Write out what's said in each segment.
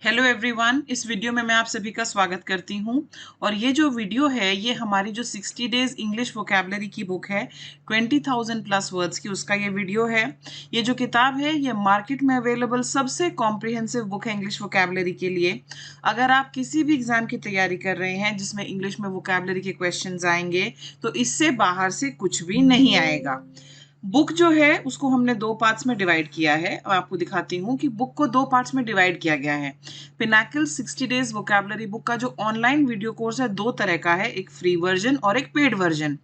Hello everyone, इस video में मैं आप सभी का स्वागत करती हूं। और ये जो वीडियो है ये हमारी जो 60 डेज इंग्लिश वोकैबुलरी की बुक है 20,000 प्लस वर्ड्स की, उसका ये वीडियो है। ये जो किताब है ये मार्केट में अवेलेबल सबसे कॉम्प्रिहेंसिव बुक है इंग्लिश वोकैबुलरी के लिए। अगर आप किसी भी एग्जाम की तैयारी कर रहे हैं जिसमें इंग्लिश में वोकैबुलरी के क्वेश्चंस आएंगे तो इससे बाहर से कुछ भी नहीं आएगा। बुक जो है उसको हमने दो पार्ट्स में डिवाइड किया है। अब आपको दिखाती हूँ कि बुक को दो पार्ट्स में डिवाइड किया गया है। पिनाकल 60 डेज वोकैबुलरी बुक का जो ऑनलाइन वीडियो कोर्स है दो तरह का है, एक फ्री वर्जन और एक पेड वर्जन।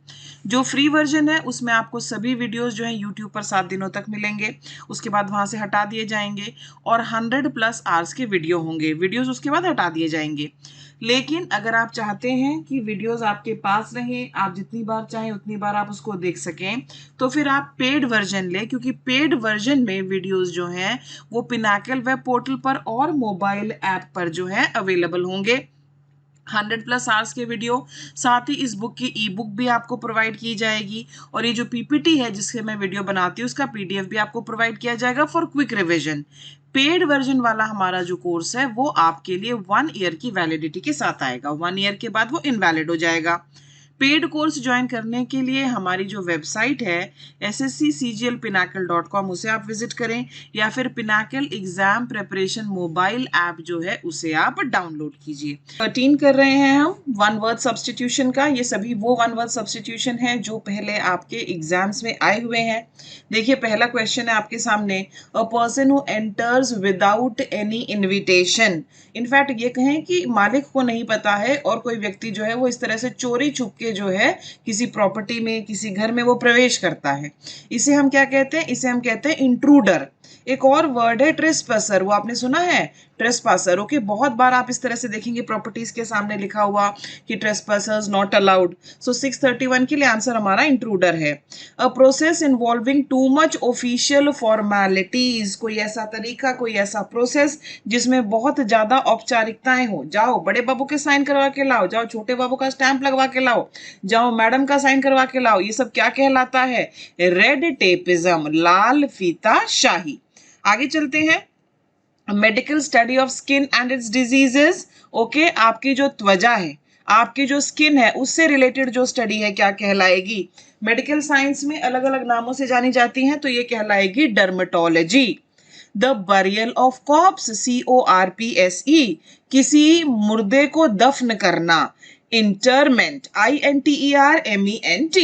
जो फ्री वर्जन है उसमें आपको सभी वीडियोस जो है यूट्यूब पर 7 दिनों तक मिलेंगे, उसके बाद वहां से हटा दिए जाएंगे और 100 प्लस आवर्स के वीडियो होंगे, वीडियोस उसके बाद हटा दिए जाएंगे। लेकिन अगर आप चाहते हैं कि वीडियोस आपके पास रहें, आप जितनी बार चाहें उतनी बार आप उसको देख सकें, तो फिर आप पेड वर्जन लें, क्योंकि पेड वर्जन में वीडियोस जो हैं वो पिनाकल वेब पोर्टल पर और मोबाइल ऐप पर जो है अवेलेबल होंगे। 100 प्लस आवर्स के वीडियो, साथ ही इस बुक की ई बुक भी आपको प्रोवाइड की जाएगी और ये जो पीपीटी है जिसके मैं वीडियो बनाती हूँ उसका पीडीएफ भी आपको प्रोवाइड किया जाएगा for quick revision. Paid version वाला हमारा जो कोर्स है वो आपके लिए 1 ईयर की वैलिडिटी के साथ आएगा, 1 ईयर के बाद वो इनवैलिड हो जाएगा। पेड कोर्स ज्वाइन करने के लिए हमारी जो वेबसाइट है ssccglpinacle.com उसे आप विजिट करें, या फिर Pinnacle exam preparation mobile app जो है उसे आप डाउनलोड कीजिए। 13 कर रहे हैं हम वन वर्ड सब्स्टिट्यूशन का। ये सभी वो वन वर्ड सब्स्टिट्यूशन है जो पहले आपके एग्जाम्स में आए हुए हैं। देखिए पहला क्वेश्चन है आपके सामने, अ person who enters without any invitation. In fact ये कहें कि मालिक को नहीं पता है और कोई व्यक्ति जो है वो इस तरह से चोरी छुप के जो है किसी प्रॉपर्टी में, किसी घर में वो प्रवेश करता है, इसे हम क्या कहते हैं? इसे हम कहते हैं इंट्रूडर। एक और वर्ड है ट्रेसपासर, वो आपने सुना है? ट्रेसपासर। ओके, बहुत बार आप इस तरह से देखेंगे प्रॉपर्टीज के सामने लिखा हुआ कि ट्रेसपासर्स नॉट अलाउड। सो 631 के लिए आंसर हमारा इंट्रूडर है। A process involving too much official formalities, कोई ऐसा तरीका, कोई ऐसा प्रोसेस जिसमें बहुत ज्यादा औपचारिकताएं हो। जाओ बड़े बाबू के साइन करवा के लाओ, जाओ छोटे बाबू का स्टैंप लगवा के लाओ, जाओ मैडम का साइन करवा के लाओ, ये सब क्या कहलाता है? रेड टेपिज्म, लाल फीता शाही। आगे चलते हैं। Medical study of skin and it's diseases. Okay, आपकी जो त्वचा है, आपकी जो स्किन है उससे रिलेटेड जो स्टडी है क्या कहलाएगी? मेडिकल साइंस में अलग अलग नामों से जानी जाती हैं, तो ये कहलाएगी dermatology. The burial of corpse, CORPSE, किसी मुर्दे को दफन करना। Interment, INTERMENT।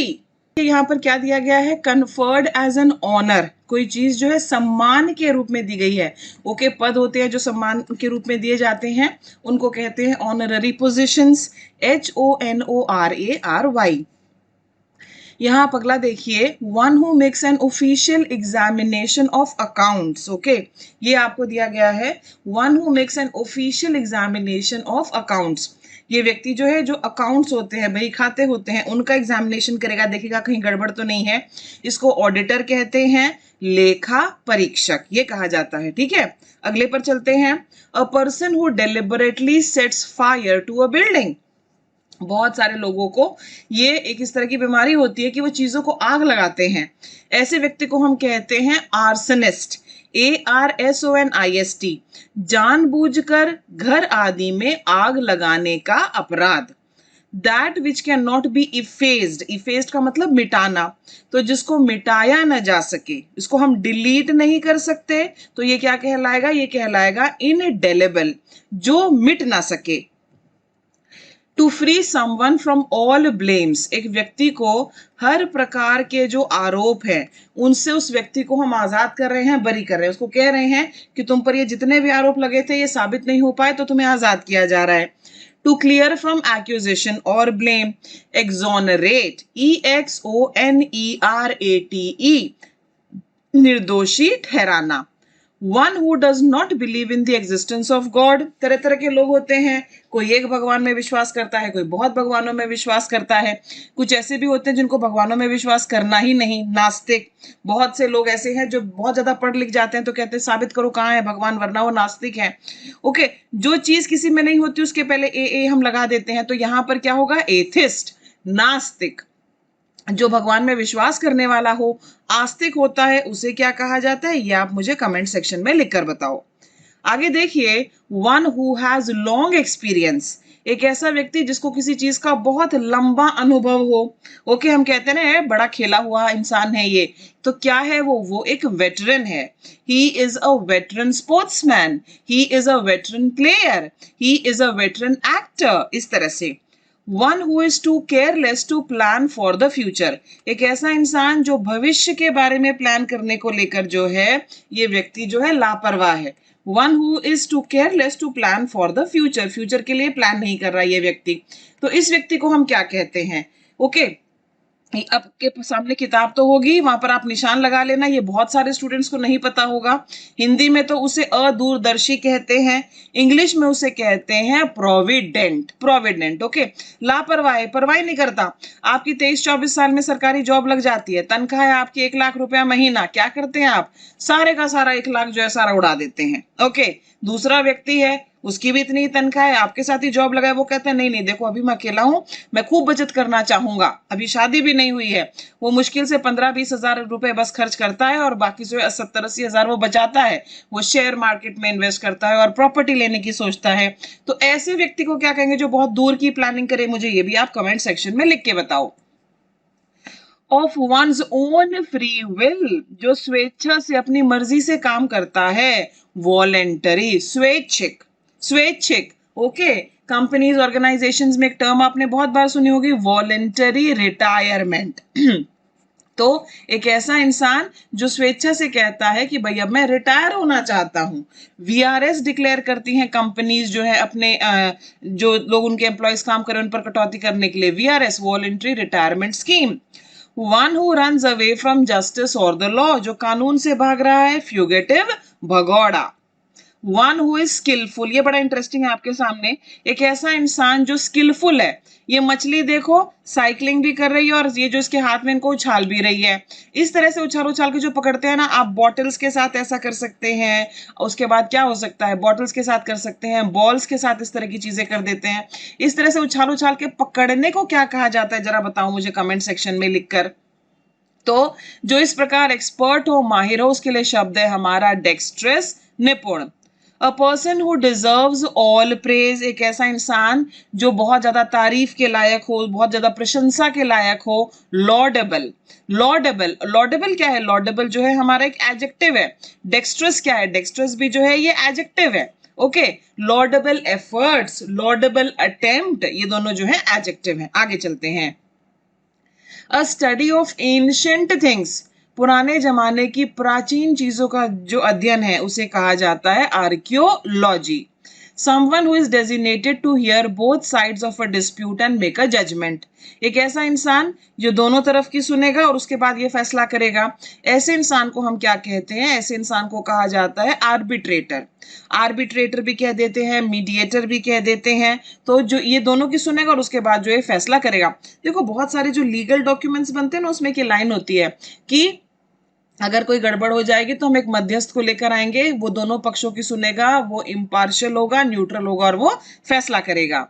यहाँ पर क्या दिया गया है? कन्फर्ड एज एन ऑनर, कोई चीज जो है सम्मान के रूप में दी गई है। ओके, पद होते हैं जो सम्मान के रूप में दिए जाते हैं, उनको कहते हैं ऑनररी पोजीशंस, HONORARY। यहाँ आप अगला देखिए, one who makes an official examination of accounts. Okay, ये आपको दिया गया है, one who makes an official examination of accounts. ये व्यक्ति जो है, जो अकाउंट्स होते हैं, बही खाते होते हैं, उनका एग्जामिनेशन करेगा, देखेगा कहीं गड़बड़ तो नहीं है। इसको ऑडिटर कहते हैं, लेखा परीक्षक ये कहा जाता है। ठीक है, अगले पर चलते हैं। A person who deliberately sets fire to a building. बहुत सारे लोगों को ये एक इस तरह की बीमारी होती है कि वो चीजों को आग लगाते हैं। ऐसे व्यक्ति को हम कहते हैं आर्सनिस्ट, ARSONIST। जानबूझकर घर आदि में आग लगाने का अपराध। That which can not B effaced, effaced का मतलब मिटाना, तो जिसको मिटाया ना जा सके, इसको हम डिलीट नहीं कर सकते, तो ये क्या कहलाएगा? ये कहलाएगा इनडेलेबल, जो मिट ना सके। To free someone from all blames, एक व्यक्ति को हर प्रकार के जो आरोप हैं उनसे उस व्यक्ति को हम आजाद कर रहे हैं, बरी कर रहे हैं। उसको कह रहे हैं कि तुम पर ये जितने भी आरोप लगे थे ये साबित नहीं हो पाए, तो तुम्हें आजाद किया जा रहा है। टू क्लियर फ्रॉम एक्यूजेशन और ब्लेम, एक्सोनरेट, EXONERATE, निर्दोषी ठहराना। One who does not believe in the existence of God, तरह तरह के लोग होते हैं, कोई एक भगवान में विश्वास करता है, कोई बहुत भगवानों में विश्वास करता है। कुछ ऐसे भी होते हैं जिनको भगवानों में विश्वास करना ही नहीं, नास्तिक। बहुत से लोग ऐसे हैं जो बहुत ज्यादा पढ़ लिख जाते हैं तो कहते हैं साबित करो कहाँ है भगवान, वरना वो नास्तिक है। ओके, जो चीज किसी में नहीं होती उसके पहले ए हम लगा देते हैं, तो यहाँ पर क्या होगा? एथिस्ट, नास्तिक। जो भगवान में विश्वास करने वाला हो, आस्तिक होता है, उसे क्या कहा जाता है? ये आप मुझे कमेंट सेक्शन में लिखकर बताओ। आगे देखिए, one who has long experience, एक ऐसा व्यक्ति जिसको किसी चीज का बहुत लंबा अनुभव हो। ओके, हम कहते हैं ना बड़ा खेला हुआ इंसान है ये, तो क्या है वो एक वेटरन है। He is a veteran sportsman, he is a veteran player, he is a veteran actor, इस तरह से। One who is too careless to plan for the future, एक ऐसा इंसान जो भविष्य के बारे में प्लान करने को लेकर जो है ये व्यक्ति जो है लापरवाह है। One who is too careless to plan for the future, future के लिए प्लान नहीं कर रहा ये व्यक्ति, तो इस व्यक्ति को हम क्या कहते हैं। ओके, आपके सामने किताब तो होगी, वहां पर आप निशान लगा लेना, ये बहुत सारे स्टूडेंट्स को नहीं पता होगा। हिंदी में तो उसे अदूरदर्शी कहते हैं, इंग्लिश में उसे कहते हैं प्रोविडेंट, प्रोविडेंट। ओके, लापरवाही, परवाही नहीं करता। आपकी 23-24 साल में सरकारी जॉब लग जाती है, तनख्वाह है आपकी 1 लाख रुपया महीना, क्या करते हैं आप, सारे का सारा 1 लाख जो है सारा उड़ा देते हैं। ओके, दूसरा व्यक्ति है, उसकी भी इतनी तनख्वाह है, आपके साथ ही जॉब लगा है, वो कहते हैं नहीं नहीं देखो अभी मैं अकेला हूं, मैं खूब बचत करना चाहूंगा, अभी शादी भी नहीं हुई है। वो मुश्किल से 15-20 हजार रुपए बस खर्च करता है और बाकी जो है 70-80 हजार वो बचाता है, वो शेयर मार्केट में इन्वेस्ट करता है और प्रॉपर्टी लेने की सोचता है। तो ऐसे व्यक्ति को क्या कहेंगे जो बहुत दूर की प्लानिंग करे, मुझे ये भी आप कमेंट सेक्शन में लिख के बताओ। Of one's own free will, जो स्वेच्छा से अपनी मर्जी से काम करता है, वॉलेंटरी, स्वैच्छिक, स्वैच्छिक। ओके, कंपनीज ऑर्गेनाइजेशंस में एक टर्म आपने बहुत बार सुनी होगी, वॉलेंटरी रिटायरमेंट। तो एक ऐसा इंसान जो स्वेच्छा से कहता है कि भाई अब मैं रिटायर होना चाहता हूं। वीआरएस डिक्लेयर करती हैं कंपनीज जो है अपने जो लोग उनके एम्प्लॉयज काम करें उन पर कटौती करने के लिए, VRS, voluntary retirement scheme. One who runs away from justice और द लॉ, जो कानून से भाग रहा है, fugitive, भगौड़ा। One who is skilful, ये बड़ा इंटरेस्टिंग है आपके सामने, एक ऐसा इंसान जो स्किलफुल है। ये मछली देखो साइकिलिंग भी कर रही है और ये जो इसके हाथ में इनको उछाल भी रही है, इस तरह से उछाल उछाल के जो पकड़ते हैं ना, आप बॉटल्स के साथ ऐसा कर सकते हैं, उसके बाद क्या हो सकता है, बॉटल्स के साथ कर सकते हैं, बॉल्स के साथ इस तरह की चीजें कर देते हैं। इस तरह से उछाल उछाल के पकड़ने को क्या कहा जाता है, जरा बताओ मुझे कमेंट सेक्शन में लिखकर। तो जो इस प्रकार एक्सपर्ट हो, माहिर हो, उसके लिए शब्द है हमारा डेक्स्ट्रस, निपुण। अ person who deserves all praise, एक ऐसा इंसान जो बहुत ज्यादा तारीफ के लायक हो, बहुत ज्यादा प्रशंसा के लायक हो, लॉर्डेबल। लॉर्डेबल, लॉर्डेबल क्या है, लॉर्डेबल जो है हमारा एक एडजेक्टिव है। डेक्स्ट्रस क्या है, डेक्स्ट्रस भी जो है ये एडजेक्टिव है। ओके, लॉर्डेबल एफर्ट्स, लॉर्डेबल अटेम्प्ट, ये दोनों जो है एडजेक्टिव है। आगे चलते हैं। अ स्टडी ऑफ एंशिएंट थिंग्स, पुराने जमाने की प्राचीन चीजों का जो अध्ययन है उसे कहा जाता है archaeology. Someone who is designated to hear both sides of a dispute and make a judgment, एक ऐसा इंसान जो दोनों तरफ की सुनेगा और उसके बाद ये फैसला करेगा। ऐसे इंसान को हम क्या कहते हैं, ऐसे इंसान को कहा जाता है आर्बिट्रेटर। आर्बिट्रेटर भी कह देते हैं, मीडिएटर भी कह देते हैं। तो जो ये दोनों की सुनेगा और उसके बाद जो ये फैसला करेगा। देखो बहुत सारे जो लीगल डॉक्यूमेंट्स बनते हैं ना, उसमें की लाइन होती है कि अगर कोई गड़बड़ हो जाएगी तो हम एक मध्यस्थ को लेकर आएंगे, वो दोनों पक्षों की सुनेगा, वो इम्पार्शियल होगा, न्यूट्रल होगा और वो फैसला करेगा।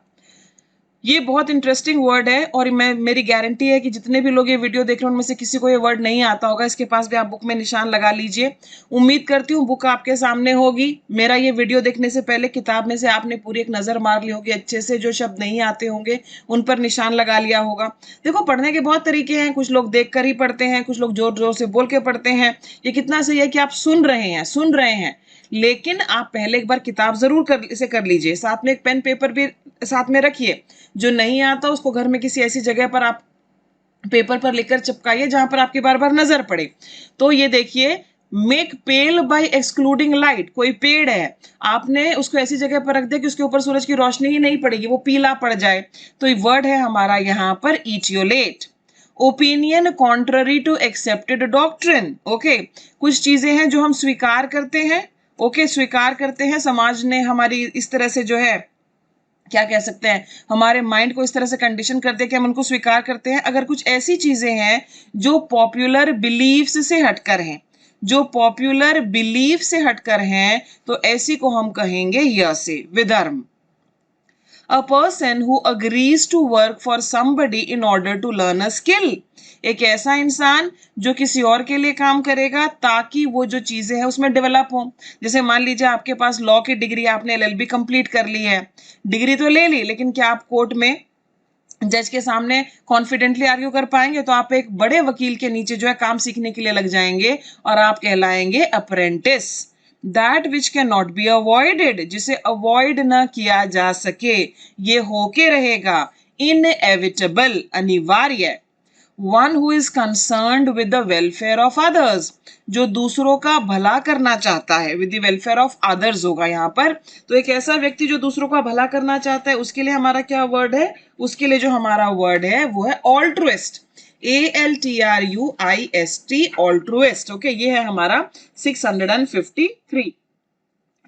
ये बहुत इंटरेस्टिंग वर्ड है और मेरी गारंटी है कि जितने भी लोग ये वीडियो देख रहे हैं उनमें से किसी को ये वर्ड नहीं आता होगा, इसके पास भी आप बुक में निशान लगा लीजिए। उम्मीद करती हूँ बुक आपके सामने होगी। मेरा ये वीडियो देखने से पहले किताब में से आपने पूरी एक नजर मार ली होगी अच्छे से, जो शब्द नहीं आते होंगे उन पर निशान लगा लिया होगा। देखो पढ़ने के बहुत तरीके हैं, कुछ लोग देख कर ही पढ़ते हैं, कुछ लोग जोर जोर से बोल के पढ़ते हैं। ये कितना सही है कि आप सुन रहे हैं, लेकिन आप पहले एक बार किताब जरूर इसे कर लीजिए, साथ में एक पेन पेपर भी साथ में रखिए। जो नहीं आता उसको घर में किसी ऐसी जगह पर आप पेपर पर लिखकर चिपकाइए जहां पर आपकी बार बार नजर पड़े। तो ये देखिए, मेक पेल बाय एक्सक्लूडिंग लाइट, कोई पेड़ है, आपने उसको ऐसी जगह पर रख दिया कि उसके ऊपर सूरज की रोशनी ही नहीं पड़ेगी, वो पीला पड़ जाए। तो ये वर्ड है हमारा यहाँ पर etiolate. Opinion contrary to accepted doctrine. Okay, कुछ चीजें हैं जो हम स्वीकार करते हैं, ओके स्वीकार करते हैं, समाज ने हमारी इस तरह से जो है क्या कह सकते हैं, हमारे माइंड को इस तरह से कंडीशन करते हैं कि हम उनको स्वीकार करते हैं। अगर कुछ ऐसी चीजें हैं जो पॉपुलर बिलीफ्स से हटकर हैं, जो पॉपुलर बिलीफ से हटकर हैं, तो ऐसी को हम कहेंगे यसे, विधर्म। A person who agrees to work for somebody in order to learn a skill. एक ऐसा इंसान जो किसी और के लिए काम करेगा ताकि वो जो चीजें हैं उसमें डेवलप हो। जैसे मान लीजिए आपके पास लॉ की डिग्री, आपने LLB कंप्लीट कर ली है, डिग्री तो ले ली, लेकिन क्या आप कोर्ट में जज के सामने कॉन्फिडेंटली आर्ग्यू कर पाएंगे? तो आप एक बड़े वकील के नीचे जो है काम सीखने के लिए लग जाएंगे और आप कहलाएंगे apprentice. That which can not be avoided, जिसे अवॉइड ना किया जा सके, ये होके रहेगा, इनएविटेबल, अनिवार्य। One who is concerned with the welfare of others, जो दूसरों का भला करना चाहता है, with the welfare of others होगा यहाँ पर। तो एक ऐसा व्यक्ति जो दूसरों का भला करना चाहता है, उसके लिए हमारा क्या वर्ड है? उसके लिए जो हमारा वर्ड है वो है ऑल्ट्रुइस्ट, ALTRUIST, ऑल्ट्रुइस्ट। ओके, ये है हमारा 653।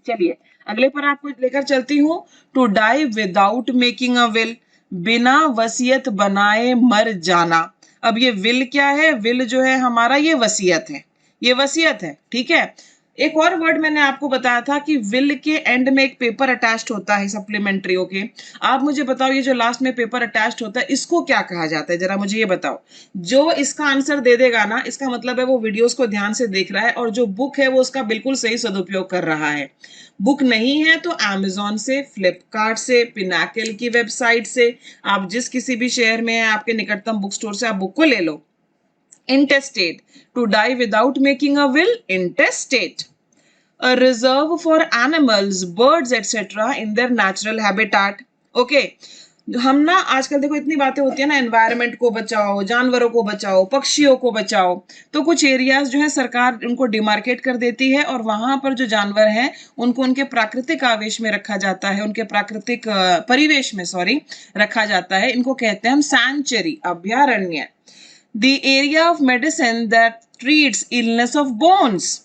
चलिए अगले पर आपको लेकर चलती हूँ। To die without making a will, बिना वसीयत बनाए मर जाना। अब ये विल क्या है? विल जो है हमारा ये वसीयत है, ये वसीयत है, ठीक है। एक और वर्ड मैंने आपको बताया था कि विल के एंड में एक पेपर अटैच्ड होता है सप्लीमेंट्री। ओके, आप मुझे बताओ ये जो लास्ट में पेपर अटैच्ड होता है इसको क्या कहा जाता है? जरा मुझे ये बताओ। जो इसका आंसर दे देगा ना, इसका मतलब है वो वीडियोस को ध्यान से देख रहा है और जो बुक है वो उसका बिल्कुल सही सदुपयोग कर रहा है। बुक नहीं है तो Amazon से, फ्लिपकार्ट से, पिनाकल की वेबसाइट से, आप जिस किसी भी शहर में है आपके निकटतम बुक स्टोर से आप बुक को ले लो। Intestate, to die without making a will, intestate. A reserve for animals, birds etc. in their natural habitat. Okay, हम ना आजकल देखो इतनी बातें होती है ना, एनवायरनमेंट को बचाओ, जानवरों को बचाओ, पक्षियों को बचाओ। तो कुछ एरियाज जो है सरकार उनको डिमार्केट कर देती है और वहां पर जो जानवर हैं उनको उनके प्राकृतिक आवेश में रखा जाता है, उनके प्राकृतिक परिवेश में रखा जाता है। इनको कहते हैं हम सैंचुरी, अभयारण्य। The area of medicine that treats illness of bones.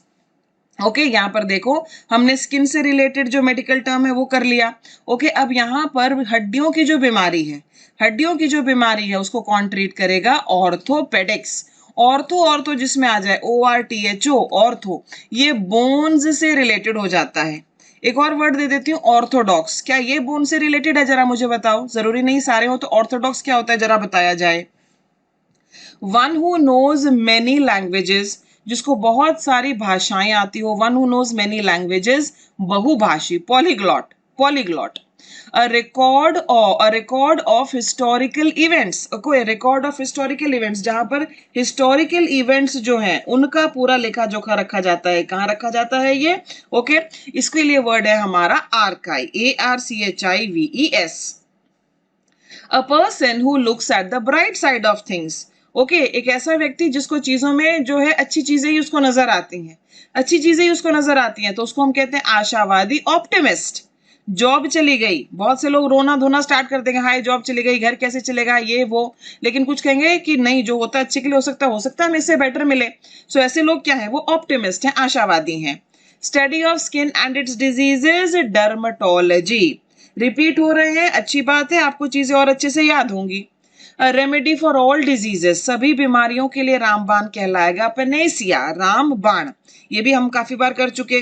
Okay, यहाँ पर देखो हमने स्किन से रिलेटेड जो मेडिकल टर्म है वो कर लिया। ओके, अब यहाँ पर हड्डियों की जो बीमारी है, हड्डियों की जो बीमारी है उसको कौन ट्रीट करेगा? ऑर्थोपेडिक्स। ऑर्थो जिसमें आ जाए ORTHO, ऑर्थो, ये बोन्स से रिलेटेड हो जाता है। एक और वर्ड दे देती हूँ, ऑर्थोडॉक्स। क्या ये बोन से रिलेटेड है? जरा मुझे बताओ, जरूरी नहीं सारे हो। तो ऑर्थोडॉक्स क्या होता है जरा बताया जाए। One who knows many languages, जिसको बहुत सारी भाषाएं आती हो, one who knows many languages, बहुभाषी, polyglot, polyglot. A record of historical events, कोई रिकॉर्ड ऑफ हिस्टोरिकल इवेंट्स, जहां पर हिस्टोरिकल इवेंट्स जो हैं उनका पूरा लेखा जोखा रखा जाता है। कहाँ रखा जाता है ये? ओके, इसके लिए वर्ड है हमारा archive, ARCHIVES। A person who looks at the bright side of things. Okay, एक ऐसा व्यक्ति जिसको चीजों में जो है अच्छी चीजें ही उसको नजर आती हैं, अच्छी चीजें ही उसको नजर आती हैं, तो उसको हम कहते हैं आशावादी, ऑप्टिमिस्ट। जॉब चली गई, बहुत से लोग रोना धोना स्टार्ट कर देंगे, हाय जॉब चली गई, घर कैसे चलेगा, ये वो। लेकिन कुछ कहेंगे कि नहीं, जो होता है अच्छे के लिए हो सकता है हमें इससे बेटर मिले। सो ऐसे लोग क्या है? वो ऑप्टिमिस्ट हैं, आशावादी हैं। Study of skin and it's diseases, dermatology. Repeat हो रहे हैं, अच्छी बात है, आपको चीजें और अच्छे से याद होंगी। रेमेडी फॉर ऑल डिजीजेस, सभी बीमारियों के लिए रामबाण कहलाएगा, पेनेसिया, रामबाण। ये भी हम काफी बार कर चुके।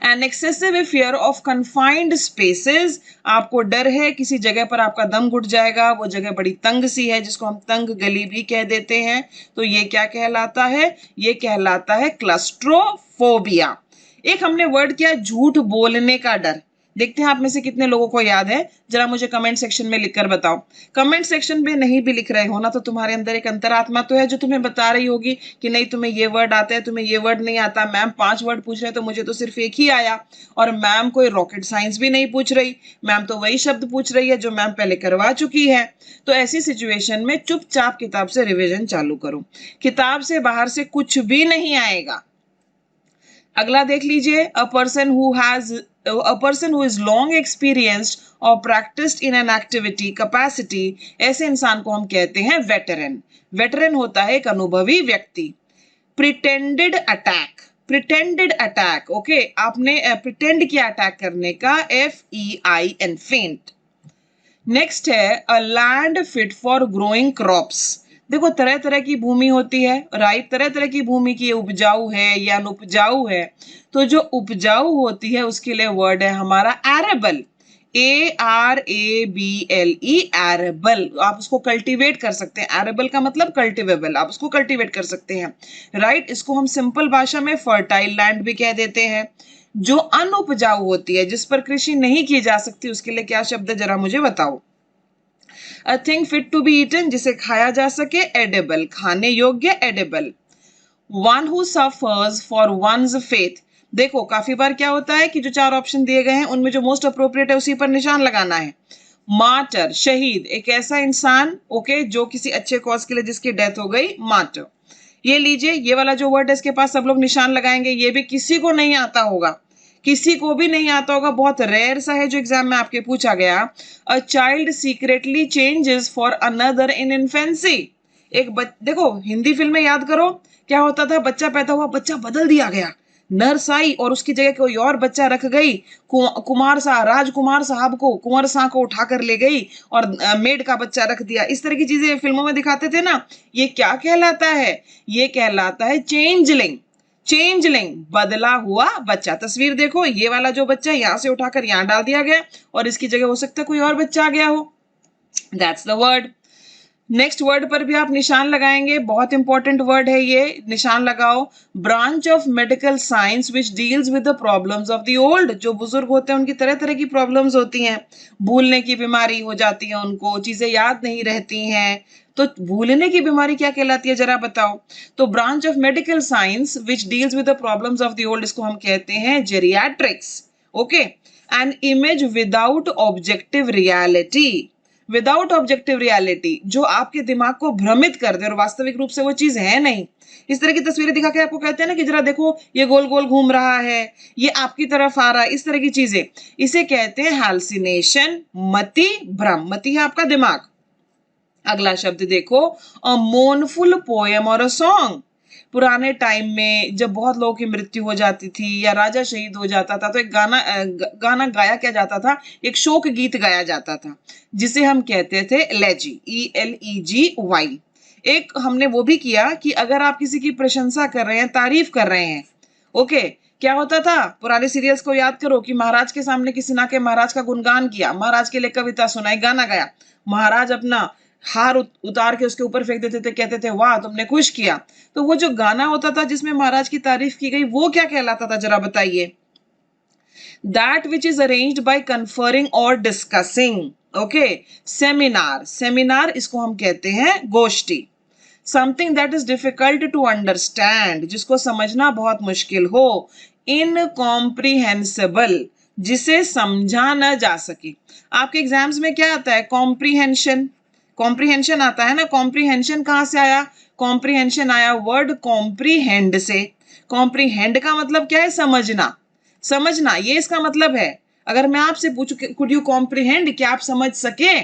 An excessive fear of confined spaces, आपको डर है किसी जगह पर आपका दम घुट जाएगा, वो जगह बड़ी तंग सी है, जिसको हम तंग गली भी कह देते हैं, तो ये क्या कहलाता है? ये कहलाता है क्लस्ट्रोफोबिया। एक हमने वर्ड किया झूठ बोलने का डर, देखते हैं आप में से कितने लोगों को याद है, जरा मुझे कमेंट सेक्शन में लिखकर बताओ। कमेंट सेक्शन में नहीं भी लिख रहे हो ना, तो तुम्हारे अंदर एक अंतरात्मा तो है जो तुम्हें बता रही होगी कि नहीं तुम्हें ये वर्ड आता है, तुम्हें ये वर्ड नहीं आता। मैम 5 वर्ड पूछ रहे हैं तो मुझे तो सिर्फ एक ही आया, और मैम कोई रॉकेट साइंस भी नहीं पूछ रही, मैम तो वही शब्द पूछ रही है जो मैम पहले करवा चुकी है। तो ऐसी सिचुएशन में चुपचाप किताब से रिविजन चालू करो, किताब से बाहर से कुछ भी नहीं आएगा। अगला देख लीजिए, a person who is long experienced or practiced in an activity capacity, ऐसे इंसान को हम कहते हैं वेटरन। वेटरन होता है एक अनुभवी व्यक्ति। Pretended attack, pretended attack, okay, आपने प्रिटेंड किया अटैक करने का, FEIN, फेंट। नेक्स्ट है a land fit for growing crops. देखो तरह तरह की भूमि होती है, राइट, तरह तरह की भूमि की उपजाऊ है या अनुपजाऊ है। तो जो उपजाऊ होती है उसके लिए वर्ड है हमारा एरेबल, ARABLE, एरेबल। आप उसको कल्टीवेट कर सकते हैं, एरेबल का मतलब कल्टीवेबल, आप उसको कल्टीवेट कर सकते हैं, राइट। इसको हम सिंपल भाषा में फर्टाइल लैंड भी कह देते हैं। जो अनउपजाऊ होती है, जिस पर कृषि नहीं की जा सकती, उसके लिए क्या शब्द है जरा मुझे बताओ। A thing fit to be eaten, जिसे खाया जा सके, एडेबल, खाने योग्य, edible. One who suffers for one's faith, देखो काफी बार क्या होता है कि जो चार ऑप्शन दिए गए हैं उनमें जो मोस्ट अप्रोप्रिएट है उसी पर निशान लगाना है। मार्टर, शहीद, एक ऐसा इंसान, ओके, जो किसी अच्छे कॉज के लिए जिसकी डेथ हो गई, मार्टर। ये लीजिए, ये वाला जो वर्ड है इसके पास सब लोग निशान लगाएंगे, ये भी किसी को नहीं आता होगा, किसी को भी नहीं आता होगा, बहुत रेयर सा है जो एग्जाम में आपके पूछा गया। A child secretly changes for another in infancy, देखो हिंदी फिल्में याद करो, क्या होता था, बच्चा पैदा हुआ, बच्चा बदल दिया गया, नर्स आई और उसकी जगह कोई और बच्चा रख गई, कुमार साहब, राजकुमार साहब को, कुंवर साहब को उठाकर ले गई और मेड का बच्चा रख दिया, इस तरह की चीजें फिल्मों में दिखाते थे ना। ये क्या कहलाता है, ये कहलाता है चेंजलिंग। चेंजलिंग, बदला हुआ बच्चा। तस्वीर देखो, ये वाला जो बच्चा यहाँ से उठाकर यहाँ डाल दिया गया और इसकी जगह हो सकता है कोई और बच्चा आ गया हो, that's the word. Next word पर भी आप निशान लगाएंगे, बहुत इंपॉर्टेंट वर्ड है ये, निशान लगाओ। Branch of medical science which deals with the problems of the old, जो बुजुर्ग होते हैं उनकी तरह तरह की प्रॉब्लम्स होती हैं, भूलने की बीमारी हो जाती है उनको, चीजें याद नहीं रहती हैं, तो भूलने की बीमारी क्या कहलाती है जरा बताओ। तो branch of medical science which deals with the problems of the old, इसको हम कहते हैं geriatrics, okay. An image without objective reality, without objective reality, जो आपके दिमाग को भ्रमित कर दे और वास्तविक रूप से वो चीज है नहीं। इस तरह की तस्वीरें दिखा के आपको कहते हैं ना कि जरा देखो ये गोल गोल घूम रहा है, ये आपकी तरफ आ रहा है, इस तरह की चीजें, इसे कहते हैं हैल्सिनेशन, मति भ्रम। मति है आपका दिमाग। अगला शब्द देखो, अ मोर्नफुल पोएम और अ सॉन्ग। पुराने टाइम में जब बहुत लोगों की मृत्यु हो जाती थी या राजा शहीद हो जाता था तो एक गाना गाया क्या जाता था, एक शोक गीत गाया जाता था जिसे हम कहते थे एलेजी, ELEGY। एक हमने वो भी किया कि अगर आप किसी की प्रशंसा कर रहे हैं, तारीफ कर रहे हैं, ओके, क्या होता था, पुराने सीरियल्स को याद करो कि महाराज के सामने किसी ना के महाराज का गुणगान किया, महाराज के लिए कविता सुनाई, गाना गाया, महाराज अपना हार उतार के उसके ऊपर फेंक देते थे, कहते थे वाह तुमने खुश किया। तो वो जो गाना होता था जिसमें महाराज की तारीफ की गई, वो क्या कहलाता था जरा बताइए। That which is arranged by conferring और डिस्कसिंग, ओके। सेमिनार, सेमिनार इसको हम कहते हैं गोष्ठी। Something that is difficult to understand, जिसको समझना बहुत मुश्किल हो। इनकॉम्प्रिहेंसिबल, जिसे समझा न जा सके। आपके एग्जाम्स में क्या आता है, कॉम्प्रीहेंशन, कॉम्प्रीहेंशन आता है ना। कॉम्प्रीहेंशन कहां से आया, कॉम्प्रीहेंशन आया वर्ड कॉम्प्रीहेंड से। कॉम्प्रीहेंड का मतलब क्या है, समझना, समझना, ये इसका मतलब है। अगर मैं आपसे पूछूं कुड यू कॉम्प्रीहेंड, क्या आप समझ सके,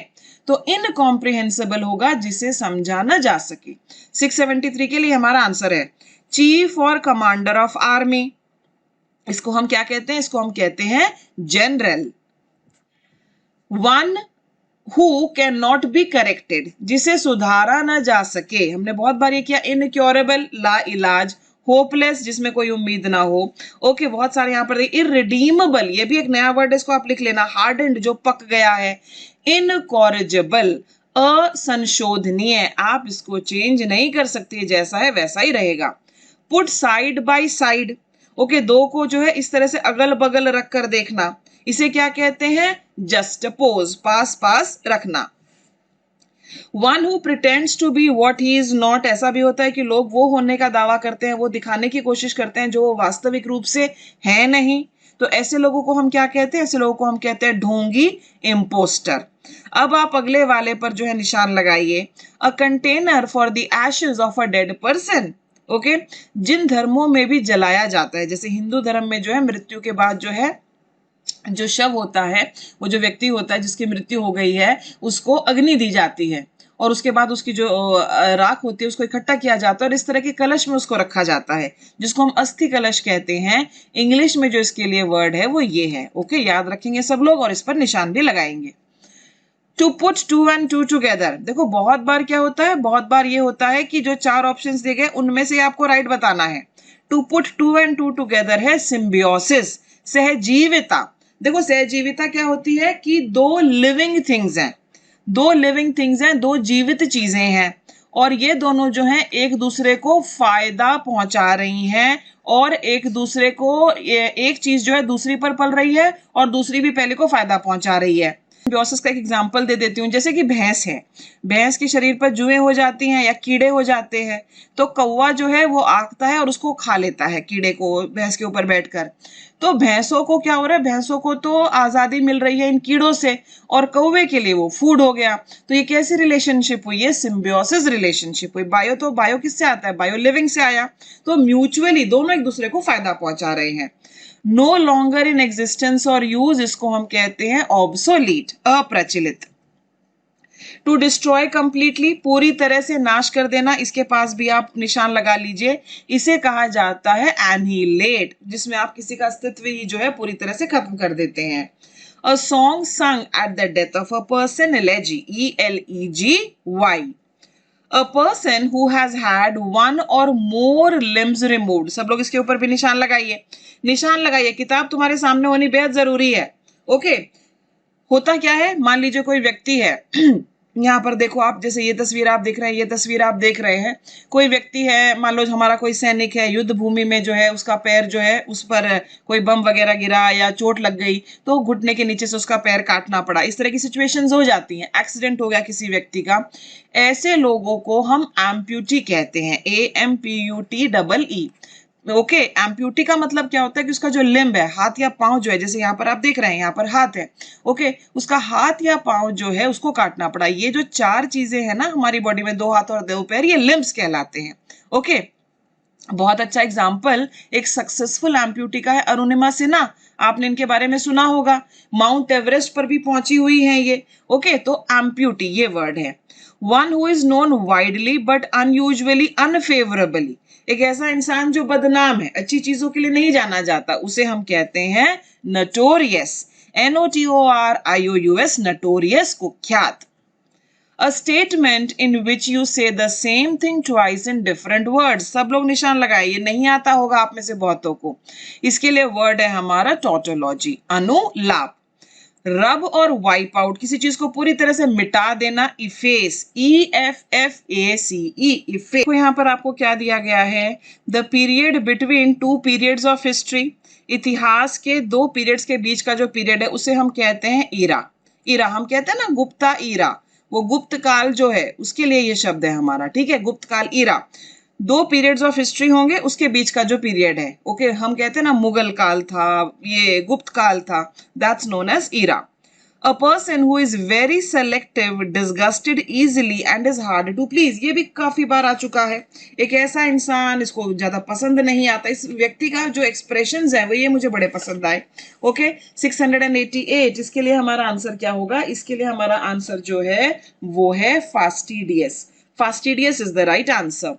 तो इनकॉम्प्रिहेंसिबल होगा जिसे समझा न जा सके। 673 के लिए हमारा आंसर है चीफ और कमांडर ऑफ आर्मी। इसको हम क्या कहते हैं, इसको हम कहते हैं general. One who can not be corrected, जिसे सुधारा न जा सके, हमने बहुत बार ये किया। इनक्योरेबल, ला इलाज। होपलेस, जिसमें कोई उम्मीद ना हो, ओके। बहुत सारे यहाँ पर इररिडीमेबल, ये भी एक नया वर्ड है, इसको आप लिख लेना। हार्डेंड, जो पक गया है। इनकॉरिजिबल, असंशोधनीय, आप इसको चेंज नहीं कर सकते, जैसा है वैसा ही रहेगा। Put side by side, okay, दो को जो है इस तरह से अगल बगल रख कर देखना, इसे क्या कहते हैं, जस्टपोज, पास पास रखना। One who pretends to be what he is not, ऐसा भी होता है कि लोग वो होने का दावा करते हैं, वो दिखाने की कोशिश करते हैं जो वो वास्तविक रूप से है नहीं, तो ऐसे लोगों को हम क्या कहते हैं, ऐसे लोगों को हम कहते हैं ढोंगी, इम्पोस्टर। अब आप अगले वाले पर जो है निशान लगाइए। A container for the ashes of a dead person, okay. जिन धर्मों में भी जलाया जाता है, जैसे हिंदू धर्म में जो है मृत्यु के बाद जो है जो शव होता है, वो जो व्यक्ति होता है जिसकी मृत्यु हो गई है, उसको अग्नि दी जाती है और उसके बाद उसकी जो राख होती है उसको इकट्ठा किया जाता है और इस तरह के कलश में उसको रखा जाता है, जिसको हम अस्थि कलश कहते हैं। इंग्लिश में जो इसके लिए वर्ड है वो ये है, ओके, याद रखेंगे सब लोग और इस पर निशान भी लगाएंगे। To put two and two together, देखो बहुत बार क्या होता है, बहुत बार ये होता है कि जो चार ऑप्शंस दिए गए उनमें से आपको राइट बताना है। To put two and two together है सिम्बियोसिस, सहजीविता। देखो सहजीविता क्या होती है कि दो लिविंग थिंग्स हैं, दो लिविंग थिंग्स हैं, दो जीवित चीजें हैं, और ये दोनों जो हैं एक दूसरे को फायदा पहुंचा रही हैं, और एक दूसरे को एक चीज जो है दूसरी पर पल रही है और दूसरी भी पहले को फायदा पहुंचा रही है। सिम्बियोसिस का एक एग्जांपल दे देती हूँ, जैसे कि भैंस है, भैंस के शरीर पर जुएं हो जाती हैं या कीड़े हो जाते हैं, तो कौवा जो है वो आगता है और उसको खा लेता है, कीड़े को भैंस के ऊपर बैठकर। तो भैंसों को क्या हो रहा है, भैंसों को तो आजादी मिल रही है इन कीड़ों से, और कौवे के लिए वो फूड हो गया। तो ये कैसी रिलेशनशिप हुई, ये सिम्बियोसिस रिलेशनशिप हुई। बायो तो बायो किससे आता है, बायो लिविंग से आया। तो म्यूचुअली दोनों एक दूसरे को फायदा पहुंचा रहे हैं। नो लॉन्गर इन एग्जिस्टेंस और यूज, इसको हम कहते हैं ऑब्सोलीट, अप्रचलित। टू डिस्ट्रॉय कंप्लीटली, पूरी तरह से नाश कर देना, इसके पास भी आप निशान लगा लीजिए, इसे कहा जाता है एनिहिलेट, जिसमें आप किसी का अस्तित्व ही जो है पूरी तरह से खत्म कर देते हैं। A song sung at the death of a person, elegy, E-L-E-G-Y. A person who has had one or more limbs removed, सब लोग इसके ऊपर भी निशान लगाइए, निशान लगाइए, किताब तुम्हारे सामने होनी बेहद जरूरी है। ओके, होता क्या है, मान लीजिए कोई व्यक्ति है यहाँ पर देखो आप, जैसे ये तस्वीर आप देख रहे हैं, ये तस्वीर आप देख रहे हैं, कोई व्यक्ति है, मान लो हमारा कोई सैनिक है, युद्ध भूमि में जो है उसका पैर जो है, उस पर कोई बम वगैरह गिरा या चोट लग गई, तो घुटने के नीचे से उसका पैर काटना पड़ा, इस तरह की सिचुएशंस हो जाती हैं, एक्सीडेंट हो गया किसी व्यक्ति का, ऐसे लोगों को हम एम्प्यूटी कहते हैं, AMPUTEE। ओके, एम्प्यूटी का मतलब क्या होता है कि उसका जो लिम्ब है, हाथ या पांव जो है, जैसे यहाँ पर आप देख रहे हैं, यहाँ पर हाथ है, ओके, उसका हाथ या पांव जो है उसको काटना पड़ा। ये जो चार चीजें हैं ना हमारी बॉडी में, दो हाथ और दो पैर, ये लिम्ब्स कहलाते हैं। ओके, बहुत अच्छा एग्जाम्पल एक सक्सेसफुल एम्प्यूटी का है अरुणिमा सिन्हा, आपने इनके बारे में सुना होगा, माउंट एवरेस्ट पर भी पहुंची हुई है ये। ओके, तो एम्प्यूटी ये वर्ड है। One who is known widely but unusually unfavourably, एक ऐसा इंसान जो बदनाम है, अच्छी चीजों के लिए नहीं जाना जाता, उसे हम कहते हैं नटोरियस, NOTORIOUS, नटोरियस, कुख्यात। A statement in which you say the same thing twice in different words, सब लोग निशान लगाए, ये नहीं आता होगा आप में से बहुतों को, इसके लिए वर्ड है हमारा टॉटोलॉजी, अनुलाप। रब और वाइप आउट, किसी चीज को पूरी तरह से मिटा देना, इफेस, EFFACE, इफेस। यहाँ पर आपको क्या दिया गया है, the period between to periods of history, इतिहास के दो पीरियड्स के बीच का जो पीरियड है उसे हम कहते हैं ईरा। ईरा हम कहते हैं ना, गुप्ता ईरा, वो गुप्त काल जो है उसके लिए ये शब्द है हमारा, ठीक है, गुप्त काल, ईरा। दो पीरियड्स ऑफ हिस्ट्री होंगे, उसके बीच का जो पीरियड है, ओके, हम कहते हैं ना मुगल काल था, ये गुप्त काल था, that's known as era. A person who is very selective, disgusted easily and is hard to please, ये भी काफी बार आ चुका है, एक ऐसा इंसान, इसको ज्यादा पसंद नहीं आता, इस व्यक्ति का जो एक्सप्रेशंस है वो ये मुझे बड़े पसंद आए। ओके, 688, इसके लिए हमारा आंसर क्या होगा, इसके लिए हमारा आंसर जो है वो है fastidious, fastidious is the right answer.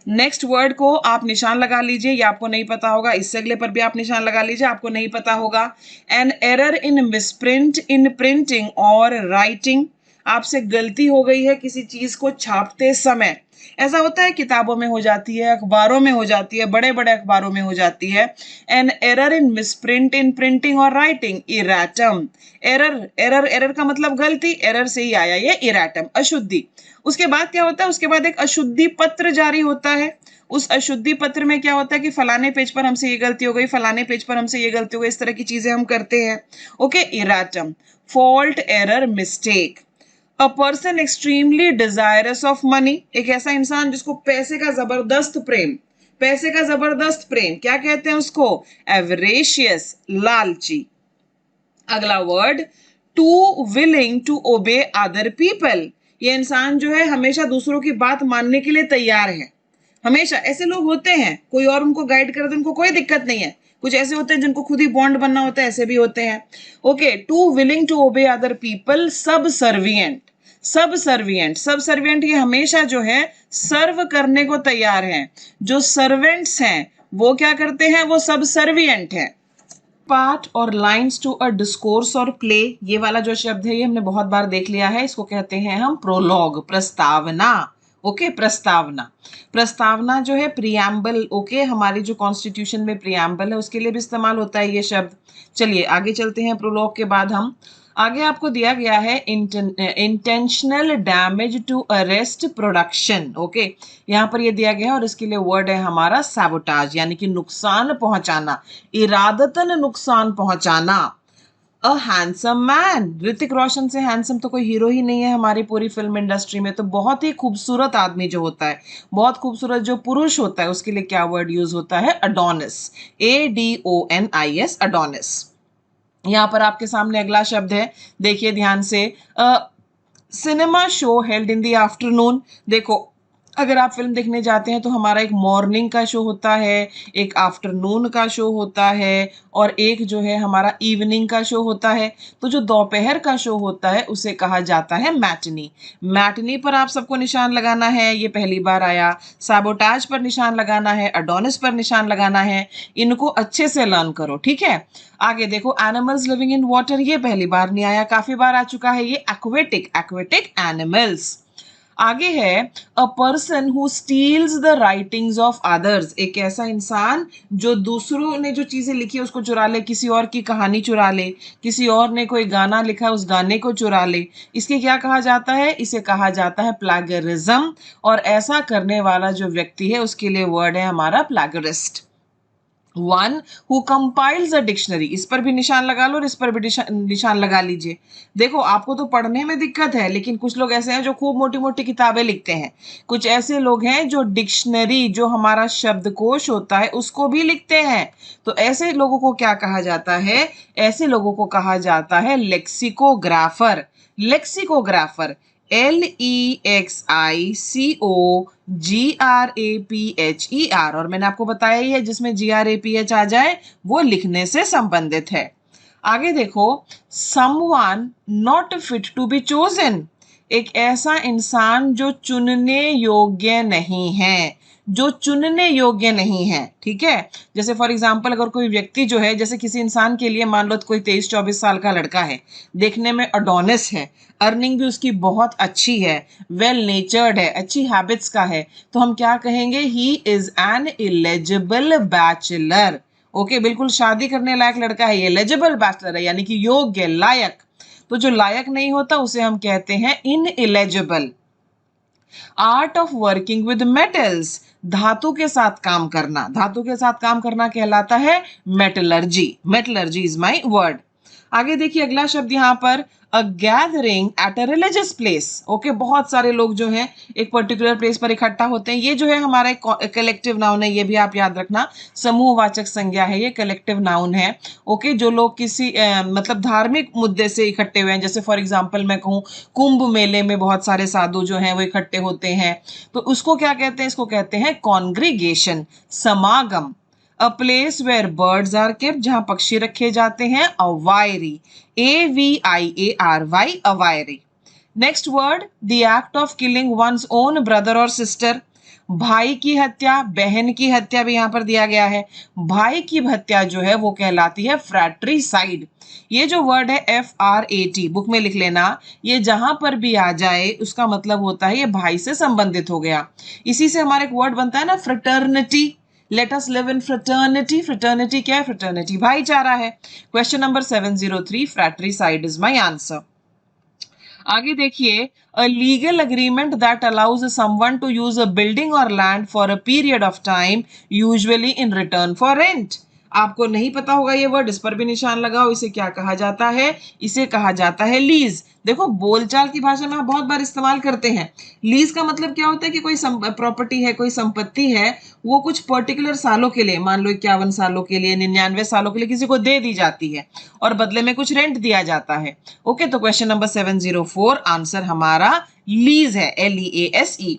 Next word को आप निशान लगा लीजिए, ये आपको नहीं पता होगा, इससे अगले पर भी आप निशान लगा लीजिए, आपको नहीं पता होगा। An error in misprint in printing और राइटिंग, आपसे गलती हो गई है किसी चीज को छापते समय, ऐसा होता है किताबों में हो जाती है, अखबारों में हो जाती है, बड़े बड़े अखबारों में हो जाती है। An error in misprint in printing और राइटिंग, इराटम, एरर, एरर, एरर का मतलब गलती, एरर से ही आया ये इराटम, अशुद्धि। उसके बाद क्या होता है, उसके बाद एक अशुद्धि पत्र जारी होता है, उस अशुद्धि पत्र में क्या होता है कि फलाने पेज पर हमसे ये गलती हो गई, फलाने पेज पर हमसे ये गलती हो गई, इस तरह की चीजें हम करते हैं। Okay, erratum, fault, error, mistake. A person extremely desirous of money, एक ऐसा इंसान जिसको पैसे का जबरदस्त प्रेम, पैसे का जबरदस्त प्रेम, क्या कहते हैं उसको, एवरेशियस, लालची। अगला word, too willing to obey other people, ये इंसान जो है हमेशा दूसरों की बात मानने के लिए तैयार है, हमेशा ऐसे लोग होते हैं, कोई और उनको गाइड कर दे उनको कोई दिक्कत नहीं है, कुछ ऐसे होते हैं जिनको खुद ही बॉन्ड बनना होता है, ऐसे भी होते हैं। Okay, too willing to obey other people, subservient, subservient, subservient ये हमेशा जो है सर्व करने को तैयार हैं, जो सर्वेंट्स हैं वो क्या करते हैं, वो सब सर्विएंट हैं। पार्ट और लाइन्स टू अ डिस्कोर्स और प्ले, ये वाला जो शब्द है ये हमने बहुत बार देख लिया है, इसको कहते हैं हम प्रोलॉग, प्रस्तावना। ओके, प्रस्तावना। प्रस्तावना जो है प्रियम्बल, ओके, हमारी जो कॉन्स्टिट्यूशन में प्रियम्बल है उसके लिए भी इस्तेमाल होता है ये शब्द। चलिए आगे चलते हैं प्रोलॉग के बाद हम। आगे आपको दिया गया है intentional damage to arrest production, okay, यहाँ पर ये दिया गया है और इसके लिए वर्ड है हमारा सैबोटाज, यानी कि नुकसान पहुंचाना, इरादतन नुकसान पहुंचाना। A handsome man, Hrithik Roshan से हैंडसम तो कोई हीरो ही नहीं है हमारी पूरी फिल्म इंडस्ट्री में, तो बहुत ही खूबसूरत आदमी जो होता है, बहुत खूबसूरत जो पुरुष होता है, उसके लिए क्या वर्ड यूज होता है? Adonis, ADONIS, Adonis. यहाँ पर आपके सामने अगला शब्द है, देखिए ध्यान से, cinema show held in the afternoon. देखो, अगर आप फिल्म देखने जाते हैं तो हमारा एक मॉर्निंग का शो होता है, एक आफ्टरनून का शो होता है, और एक जो है हमारा इवनिंग का शो होता है। तो जो दोपहर का शो होता है उसे कहा जाता है मैटनी। मैटनी पर आप सबको निशान लगाना है, ये पहली बार आया। सैबोटाज पर निशान लगाना है, अडोनिस पर निशान लगाना है, इनको अच्छे से लर्न करो, ठीक है। आगे देखो, एनिमल्स लिविंग इन वाटर, ये पहली बार नहीं आया, काफी बार आ चुका है ये, एक्वेटिक एनिमल्स। आगे है, अ person who steels the writings of others, एक ऐसा इंसान जो दूसरों ने जो चीजें लिखी है उसको चुरा ले, किसी और की कहानी चुरा ले, किसी और ने कोई गाना लिखा है उस गाने को चुरा ले, इसके क्या कहा जाता है? इसे कहा जाता है प्लैगरिज्म। और ऐसा करने वाला जो व्यक्ति है उसके लिए वर्ड है हमारा plagiarist. One who compiles a dictionary, इस पर भी निशान लगा लो और इस पर भी निशान लगा लीजिए। देखो, आपको तो पढ़ने में दिक्कत है, लेकिन कुछ लोग ऐसे हैं जो खूब मोटी मोटी किताबें लिखते हैं, कुछ ऐसे लोग हैं जो डिक्शनरी, जो हमारा शब्दकोश होता है, उसको भी लिखते हैं। तो ऐसे लोगों को क्या कहा जाता है? ऐसे लोगों को कहा जाता है लेक्सिकोग्राफर। लेक्सिकोग्राफर, LEXICOGRAPHER, और मैंने आपको बताया ही है जिसमें GRAPH आ जाए वो लिखने से संबंधित है। आगे देखो, someone not fit to be chosen, एक ऐसा इंसान जो चुनने योग्य नहीं है, जो चुनने योग्य नहीं है, ठीक है। जैसे फॉर एग्जाम्पल, अगर कोई व्यक्ति जो है, जैसे किसी इंसान के लिए मान लो कोई 23-24 साल का लड़का है, देखने में अडोनिस है, अर्निंग भी उसकी बहुत अच्छी है, वेल नेचर्ड है, अच्छी हैबिट्स का है, तो हम क्या कहेंगे? He is an eligible bachelor. Okay, बिल्कुल शादी करने लायक लड़का है, ये एलिजिबल बैचलर है, यानी कि योग्य, लायक। तो जो लायक नहीं होता उसे हम कहते हैं ineligible. Art of working with metals, धातु के साथ काम करना, धातु के साथ काम करना कहलाता है metallurgy. Metallurgy is my word. आगे देखिए अगला शब्द यहाँ पर, अ gathering at a religious place. Okay, बहुत सारे लोग जो हैं एक पर्टिकुलर प्लेस पर इकट्ठा होते हैं, ये जो है हमारा एक कलेक्टिव नाउन है, ये भी आप याद रखना, समूहवाचक संज्ञा है, ये कलेक्टिव नाउन है। ओके, जो लोग किसी मतलब धार्मिक मुद्दे से इकट्ठे हुए हैं, जैसे फॉर एग्जाम्पल मैं कहूँ कुंभ मेले में बहुत सारे साधु जो हैं वो इकट्ठे होते हैं, तो उसको क्या कहते हैं? इसको कहते हैं कॉन्ग्रीगेशन, समागम। A place where birds are kept, जहां पक्षी रखे जाते हैं, aviary, AVIARY, aviary. Next word, the act of killing one's own brother or sister, भाई की हत्या, बहन की हत्या भी यहाँ पर दिया गया है। भाई की हत्या जो है वो कहलाती है फ्रैट्रिसाइड। ये जो वर्ड है FRAT, बुक में लिख लेना, ये जहां पर भी आ जाए उसका मतलब होता है ये भाई से संबंधित हो गया। इसी से हमारा एक वर्ड बनता है ना, fraternity, let us live in fraternity. Fraternity क्या है? फ्रेटर्निटी भाईचारा है। Question number 703, fratricide is my answer. आगे देखिए, a legal agreement that allows someone to use a building or land for a period of time, usually in return for rent। आपको नहीं पता होगा ये वर्ड, इस पर भी निशान लगाओ। इसे क्या कहा जाता है? इसे कहा जाता है लीज। देखो, बोलचाल की भाषा में आप बहुत बार इस्तेमाल करते हैं। लीज का मतलब क्या होता है कि कोई प्रॉपर्टी है, कोई संपत्ति है, वो कुछ पर्टिकुलर सालों के लिए, मान लो 51 सालों के लिए, 99 सालों के लिए किसी को दे दी जाती है और बदले में कुछ रेंट दिया जाता है। ओके, तो क्वेश्चन नंबर 704 आंसर हमारा लीज है, LEASE।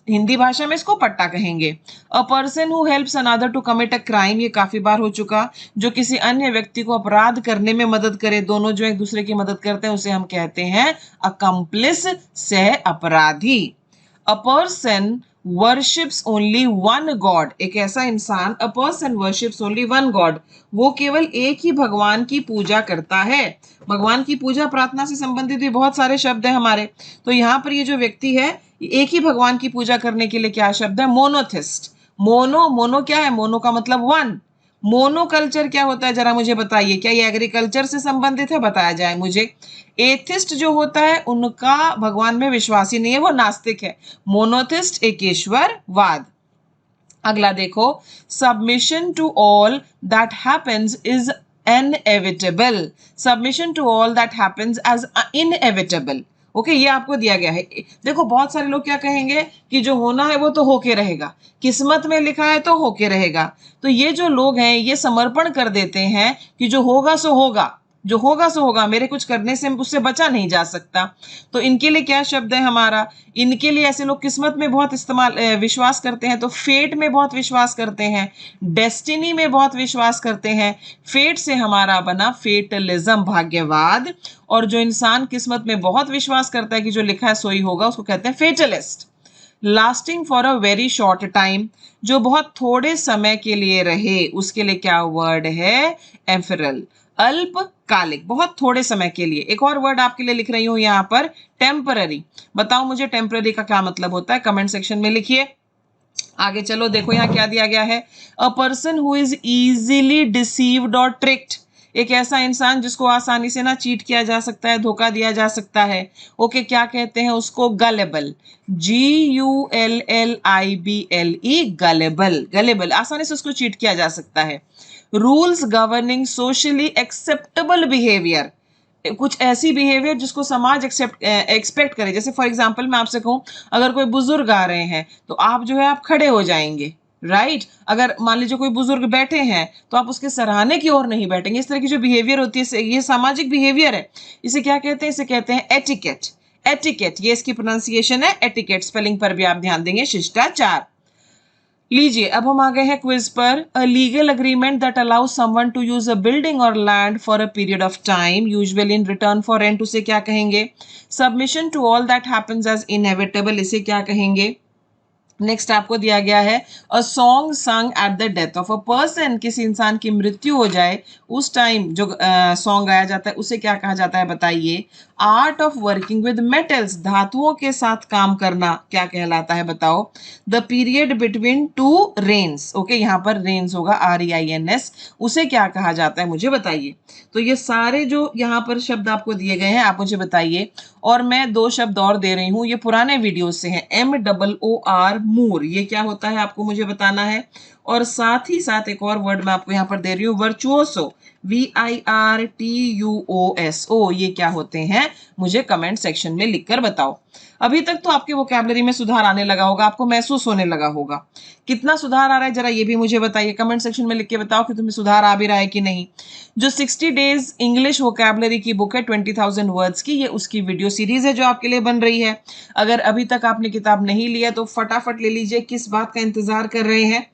हिंदी भाषा में इसको पट्टा कहेंगे। A person who helps another to commit a crime, ये काफी बार हो चुका, जो किसी अन्य व्यक्ति को अपराध करने में मदद करे, दोनों जो एक दूसरे की मदद करते हैं उसे हम कहते हैं अकम्प्लिस, सह अपराधी। A person worships only one god, एक ऐसा इंसान, a person worships only one god, वो केवल एक ही भगवान की पूजा करता है। भगवान की पूजा प्रार्थना से संबंधित भी बहुत सारे शब्द हैं हमारे, तो यहाँ पर ये जो व्यक्ति है एक ही भगवान की पूजा करने के लिए क्या शब्द है? मोनोथिस्ट। मोनो क्या है? मोनो का मतलब वन। मोनोकल्चर क्या होता है जरा मुझे बताइए, क्या ये एग्रीकल्चर से संबंधित है? बताया जाए मुझे। एथिस्ट जो होता है उनका भगवान में विश्वास ही नहीं है, वो नास्तिक है। मोनोथिस्ट एकेश्वरवाद। अगला देखो, submission to all that happens is inevitable. Submission to all that happens as inevitable. Okay, ये आपको दिया गया है। देखो बहुत सारे लोग क्या कहेंगे कि जो होना है वो तो होके रहेगा, किस्मत में लिखा है तो होके रहेगा। तो ये जो लोग हैं ये समर्पण कर देते हैं कि जो होगा सो होगा, जो होगा सो होगा, मेरे कुछ करने से उससे बचा नहीं जा सकता। तो इनके लिए क्या शब्द है हमारा? इनके लिए ऐसे लोग किस्मत में बहुत विश्वास करते हैं, तो फेट में बहुत विश्वास करते हैं, डेस्टिनी में बहुत विश्वास करते हैं। फेट से हमारा बना फेटलिज्म, भाग्यवाद। और जो इंसान किस्मत में बहुत विश्वास करता है कि जो लिखा है सो ही होगा, उसको कहते हैं fatalist. Lasting for a very short time, जो बहुत थोड़े समय के लिए रहे, उसके लिए क्या वर्ड है? एम्फेरल। अल्पकालिक, बहुत थोड़े समय के लिए। एक और वर्ड आपके लिए लिख रही हूं यहां पर, टेम्पररी। बताओ मुझे टेम्पररी का क्या मतलब होता है? कमेंट सेक्शन में लिखिए। आगे चलो, देखो यहाँ क्या दिया गया है। अ person who is easily deceived और ट्रिक्ड, एक ऐसा इंसान जिसको आसानी से ना चीट किया जा सकता है, धोखा दिया जा सकता है। ओके, क्या कहते हैं उसको? गलेबल। GULLIBLE, गलेबल। गलेबल, आसानी से उसको चीट किया जा सकता है। Rules governing socially acceptable behaviour, कुछ ऐसी बिहेवियर जिसको समाज एक्सपेक्ट करे। जैसे फॉर एग्जांपल मैं आपसे कहूं, अगर कोई बुजुर्ग आ रहे हैं तो आप जो है आप खड़े हो जाएंगे, राइट। अगर मान लीजिए कोई बुजुर्ग बैठे हैं तो आप उसके सराहने की ओर नहीं बैठेंगे। इस तरह की जो बिहेवियर होती है ये सामाजिक बिहेवियर है। इसे क्या कहते हैं? इसे कहते हैं एटिकेट। एटिकेट, ये इसकी प्रोनाउंसिएशन है एटिकेट। स्पेलिंग पर भी आप ध्यान देंगे, शिष्टाचार। लीजिए, अब हम आ गए हैं क्विज पर। A legal agreement that allows someone to use a building or land for a period of time, usually in return for rent, उसे क्या कहेंगे? Submission to all that happens as inevitable, इसे क्या कहेंगे? नेक्स्ट आपको दिया गया है, a song sung at the death of a person, किसी इंसान की मृत्यु हो जाए उस टाइम जो सॉन्ग गाया जाता है उसे क्या कहा जाता है? बताइए। Art of working with metals, धातुओं के साथ काम करना क्या कहलाता है? बताओ। The period between two reigns, okay, यहाँ पर रेन्स होगा REINS, उसे क्या कहा जाता है? मुझे बताइए। तो ये सारे जो यहाँ पर शब्द आपको दिए गए हैं आप मुझे बताइए। और मैं दो शब्द और दे रही हूँ, ये पुराने वीडियो से हैं। MOOR, मूर, ये क्या होता है आपको मुझे बताना है। और साथ ही साथ एक और वर्ड मैं आपको यहाँ पर दे रही हूँ, वर्चुओसो, VIRTUOSO, ये क्या होते हैं? मुझे कमेंट सेक्शन में लिखकर बताओ। अभी तक तो आपके वोकैबुलरी में सुधार आने लगा होगा, आपको महसूस होने लगा होगा। कितना सुधार आ रहा है जरा ये भी मुझे बताइए, कमेंट सेक्शन में लिख के बताओ कि तुम्हें सुधार आ भी रहा है कि नहीं। जो 60 डेज इंग्लिश वोकैबुलरी की बुक है 20,000 वर्ड्स की, ये उसकी वीडियो सीरीज है जो आपके लिए बन रही है। अगर अभी तक आपने किताब नहीं लिया तो फटाफट ले लीजिए, किस बात का इंतजार कर रहे हैं?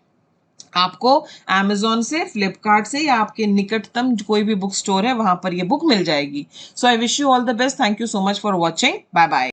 आपको Amazon से, फ्लिपकार्ट से या आपके निकटतम कोई भी बुक स्टोर है वहां पर ये बुक मिल जाएगी। So I wish you all the best. Thank you so much for watching. Bye bye.